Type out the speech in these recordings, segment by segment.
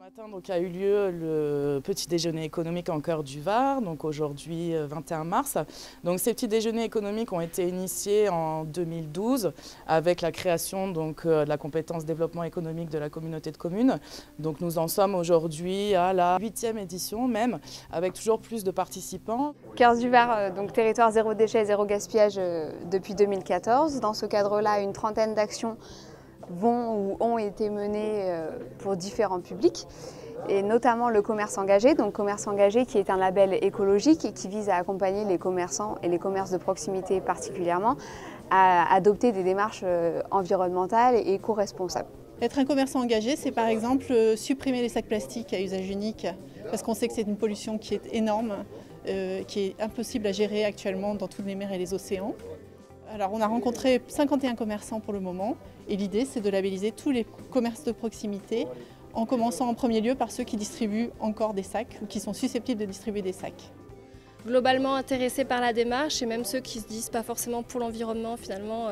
Matin, donc, a eu lieu le petit déjeuner économique en cœur du Var, donc aujourd'hui 21 mars. Donc, ces petits déjeuners économiques ont été initiés en 2012 avec la création donc, de la compétence développement économique de la communauté de communes. Donc, nous en sommes aujourd'hui à la 8e édition même, avec toujours plus de participants. Cœur du Var, donc territoire zéro déchet, zéro gaspillage depuis 2014. Dans ce cadre-là, une trentaine d'actions vont ou ont été menées pour différents publics, et notamment le commerce engagé. Donc commerce engagé qui est un label écologique et qui vise à accompagner les commerçants et les commerces de proximité particulièrement à adopter des démarches environnementales et éco-responsables. Être un commerçant engagé, c'est par exemple supprimer les sacs plastiques à usage unique, parce qu'on sait que c'est une pollution qui est énorme, qui est impossible à gérer actuellement dans toutes les mers et les océans. Alors on a rencontré 51 commerçants pour le moment, et l'idée c'est de labelliser tous les commerces de proximité, en commençant en premier lieu par ceux qui distribuent encore des sacs ou qui sont susceptibles de distribuer des sacs. Globalement intéressés par la démarche, et même ceux qui se disent pas forcément pour l'environnement finalement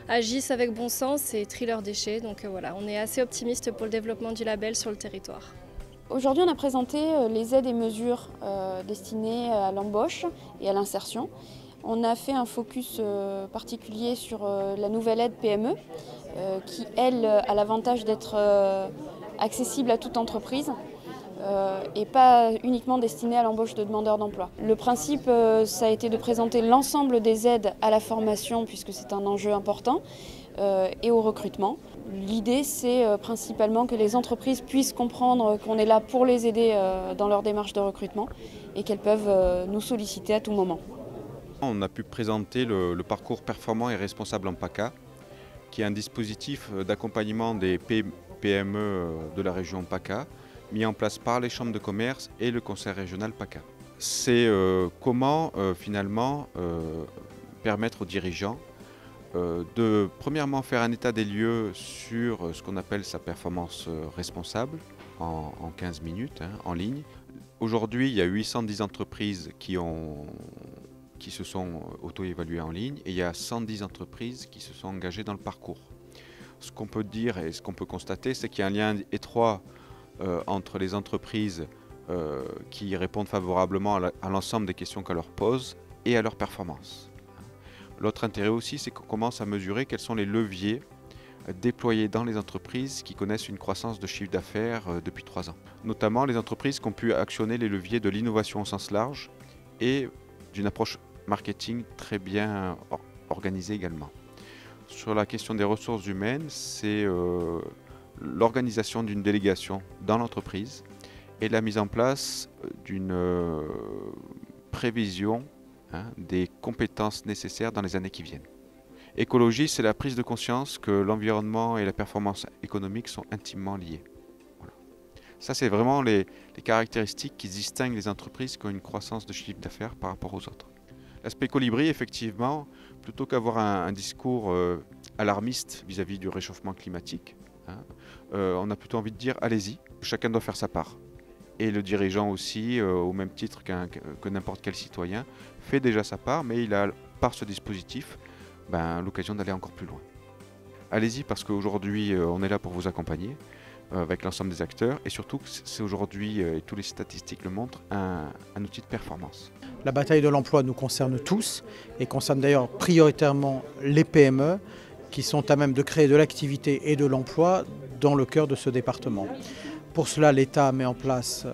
agissent avec bon sens et trient leurs déchets. Donc voilà, on est assez optimiste pour le développement du label sur le territoire. Aujourd'hui, on a présenté les aides et mesures destinées à l'embauche et à l'insertion. On a fait un focus particulier sur la nouvelle aide PME qui, elle, a l'avantage d'être accessible à toute entreprise et pas uniquement destinée à l'embauche de demandeurs d'emploi. Le principe, ça a été de présenter l'ensemble des aides à la formation, puisque c'est un enjeu important, et au recrutement. L'idée, c'est principalement que les entreprises puissent comprendre qu'on est là pour les aider dans leur démarche de recrutement et qu'elles peuvent nous solliciter à tout moment. On a pu présenter le parcours performant et responsable en PACA, qui est un dispositif d'accompagnement des PME de la région PACA, mis en place par les chambres de commerce et le conseil régional PACA. C'est comment finalement permettre aux dirigeants de premièrement faire un état des lieux sur ce qu'on appelle sa performance responsable en 15 minutes en ligne. Aujourd'hui, il y a 810 entreprises qui se sont auto-évaluées en ligne, et il y a 110 entreprises qui se sont engagées dans le parcours. Ce qu'on peut dire et ce qu'on peut constater, c'est qu'il y a un lien étroit entre les entreprises qui répondent favorablement à l'ensemble des questions qu'on leur pose et à leur performance. L'autre intérêt aussi, c'est qu'on commence à mesurer quels sont les leviers déployés dans les entreprises qui connaissent une croissance de chiffre d'affaires depuis 3 ans. Notamment les entreprises qui ont pu actionner les leviers de l'innovation au sens large et d'une approche marketing très bien organisée également. Sur la question des ressources humaines, c'est l'organisation d'une délégation dans l'entreprise et la mise en place d'une prévision des compétences nécessaires dans les années qui viennent. Écologie, c'est la prise de conscience que l'environnement et la performance économique sont intimement liés. Voilà. Ça, c'est vraiment les caractéristiques qui distinguent les entreprises qui ont une croissance de chiffre d'affaires par rapport aux autres. L'aspect colibri, effectivement, plutôt qu'avoir un discours alarmiste vis-à-vis du réchauffement climatique, on a plutôt envie de dire allez-y, chacun doit faire sa part. Et le dirigeant aussi, au même titre que n'importe quel citoyen, fait déjà sa part, mais il a, par ce dispositif, l'occasion d'aller encore plus loin. Allez-y, parce qu'aujourd'hui, on est là pour vous accompagner avec l'ensemble des acteurs, et surtout, c'est aujourd'hui, et toutes les statistiques le montrent, un outil de performance. La bataille de l'emploi nous concerne tous, et concerne d'ailleurs prioritairement les PME, qui sont à même de créer de l'activité et de l'emploi dans le cœur de ce département. Pour cela, l'État met en place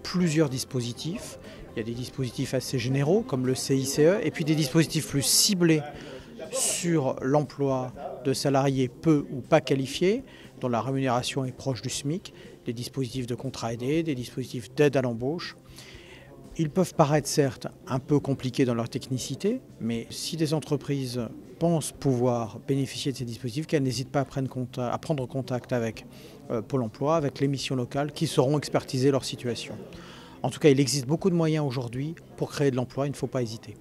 plusieurs dispositifs. Il y a des dispositifs assez généraux, comme le CICE, et puis des dispositifs plus ciblés sur l'emploi de salariés peu ou pas qualifiés, dont la rémunération est proche du SMIC, des dispositifs de contrat aidé, des dispositifs d'aide à l'embauche. Ils peuvent paraître certes un peu compliqués dans leur technicité, mais si des entreprises pensent pouvoir bénéficier de ces dispositifs, qu'elles n'hésitent pas à prendre contact avec Pôle emploi, avec les missions locales qui sauront expertiser leur situation. En tout cas, il existe beaucoup de moyens aujourd'hui pour créer de l'emploi, il ne faut pas hésiter.